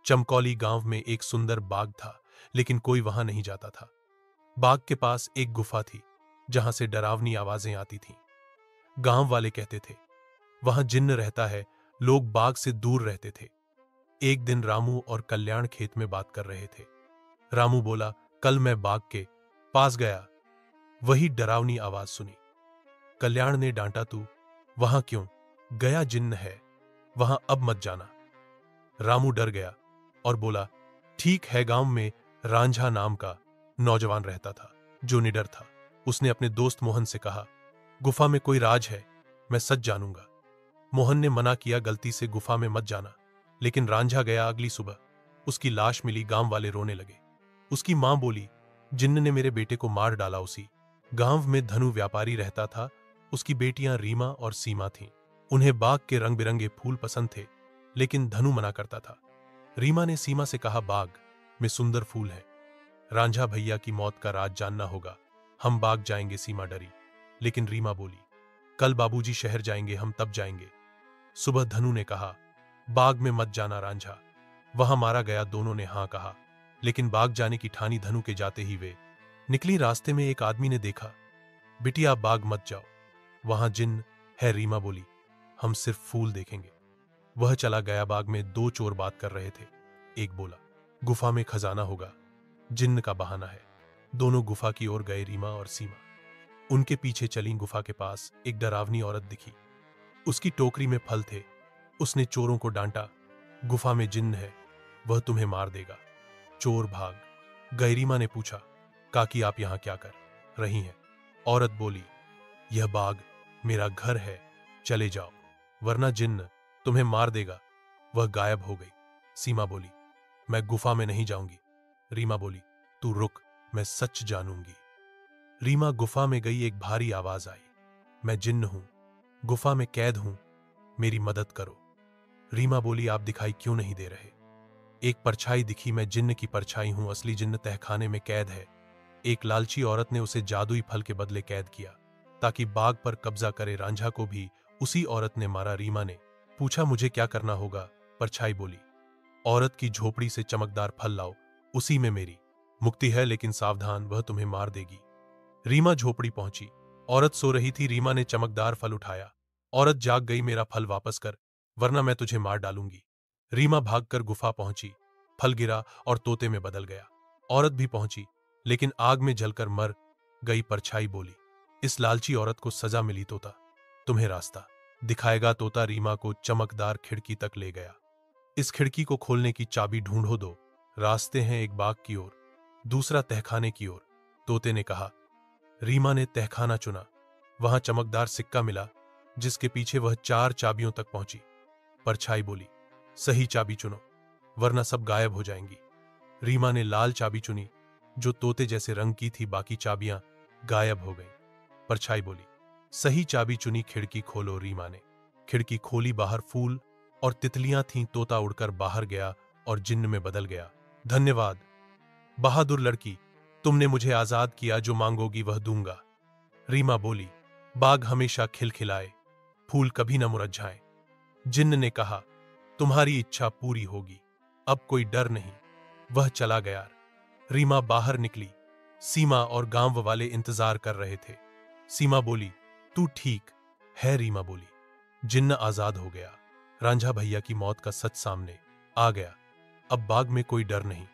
चमकौली गांव में एक सुंदर बाग था, लेकिन कोई वहां नहीं जाता था। बाग के पास एक गुफा थी, जहां से डरावनी आवाजें आती थीं। गांव वाले कहते थे, वहां जिन्न रहता है। लोग बाग से दूर रहते थे। एक दिन रामू और कल्याण खेत में बात कर रहे थे। रामू बोला, कल मैं बाग के पास गया, वही डरावनी आवाज सुनी। कल्याण ने डांटा, तू वहां क्यों गया? जिन्न है वहां, अब मत जाना। रामू डर गया और बोला, ठीक है। गांव में रांझा नाम का नौजवान रहता था, जो निडर था। उसने अपने दोस्त मोहन से कहा, गुफा में कोई राज है, मैं सच जानूंगा। मोहन ने मना किया, गलती से गुफा में मत जाना। लेकिन रांझा गया। अगली सुबह उसकी लाश मिली। गांव वाले रोने लगे। उसकी मां बोली, जिन्न ने मेरे बेटे को मार डाला। उसी गांव में धनु व्यापारी रहता था। उसकी बेटियां रीमा और सीमा थीं। उन्हें बाग के रंग बिरंगे फूल पसंद थे, लेकिन धनु मना करता था। रीमा ने सीमा से कहा, बाग में सुंदर फूल है, रांझा भैया की मौत का राज जानना होगा, हम बाग जाएंगे। सीमा डरी, लेकिन रीमा बोली, कल बाबूजी शहर जाएंगे, हम तब जाएंगे। सुबह धनु ने कहा, बाग में मत जाना रांझा, वहां मारा गया। दोनों ने हां कहा, लेकिन बाग जाने की ठानी। धनु के जाते ही वे निकली। रास्ते में एक आदमी ने देखा, बिटिया बाग मत जाओ, वहां जिन्न है। रीमा बोली, हम सिर्फ फूल देखेंगे। वह चला गया। बाग में दो चोर बात कर रहे थे। एक बोला, गुफा में खजाना होगा, जिन्न का बहाना है। दोनों गुफा की ओर गए। रीमा और सीमा उनके पीछे चली। गुफा के पास एक डरावनी औरत दिखी। उसकी टोकरी में फल थे। उसने चोरों को डांटा, गुफा में जिन्न है, वह तुम्हें मार देगा। चोर भाग गए। रीमा ने पूछा, काकी आप यहां क्या कर रही हैं? औरत बोली, यह बाग मेरा घर है, चले जाओ, वरना जिन्न तुम्हें मार देगा। वह गायब हो गई। सीमा बोली, मैं गुफा में नहीं जाऊंगी। रीमा बोली, तू रुक, मैं सच जानूंगी। रीमा गुफा में गई। एक भारी आवाज आई, मैं जिन्न हूं, गुफा में कैद हूं, मेरी मदद करो। रीमा बोली, आप दिखाई क्यों नहीं दे रहे? एक परछाई दिखी, मैं जिन्न की परछाई हूं, असली जिन्न तहखाने में कैद है। एक लालची औरत ने उसे जादुई फल के बदले कैद किया, ताकि बाग पर कब्जा करे। रांझा को भी उसी औरत ने मारा। रीमा ने पूछा, मुझे क्या करना होगा? परछाई बोली, औरत की झोपड़ी से चमकदार फल लाओ, उसी में मेरी मुक्ति है, लेकिन सावधान, वह तुम्हें मार देगी। रीमा झोपड़ी पहुंची। औरत सो रही थी। रीमा ने चमकदार फल उठाया। औरत जाग गई, मेरा फल वापस कर, वरना मैं तुझे मार डालूंगी। रीमा भागकर गुफा पहुंची। फल गिरा और तोते में बदल गया। औरत भी पहुंची, लेकिन आग में जलकर मर गई। परछाई बोली, इस लालची औरत को सजा मिली। तोता तुम्हें रास्ता दिखाएगा। तोता रीमा को चमकदार खिड़की तक ले गया। इस खिड़की को खोलने की चाबी ढूंढो। दो रास्ते हैं, एक बाग की ओर, दूसरा तहखाने की ओर। तोते ने कहा। रीमा ने तहखाना चुना। वहां चमकदार सिक्का मिला, जिसके पीछे वह 4 चाबियों तक पहुंची। परछाई बोली, सही चाबी चुनो, वरना सब गायब हो जाएंगी। रीमा ने लाल चाबी चुनी, जो तोते जैसे रंग की थी। बाकी चाबियां गायब हो गईं। परछाई बोली, सही चाबी चुनी, खिड़की खोलो। रीमा ने खिड़की खोली। बाहर फूल और तितलियां थीं। तोता उड़कर बाहर गया और जिन्न में बदल गया। धन्यवाद बहादुर लड़की, तुमने मुझे आजाद किया। जो मांगोगी वह दूंगा। रीमा बोली, बाग हमेशा खिलखिलाए, फूल कभी न मुरझाए। जिन्न ने कहा, तुम्हारी इच्छा पूरी होगी, अब कोई डर नहीं। वह चला गया। रीमा बाहर निकली। सीमा और गांव वाले इंतजार कर रहे थे। सीमा बोली, तू ठीक है? रीमा बोली, जिन्न आजाद हो गया। रांझा भैया की मौत का सच सामने आ गया। अब बाग में कोई डर नहीं।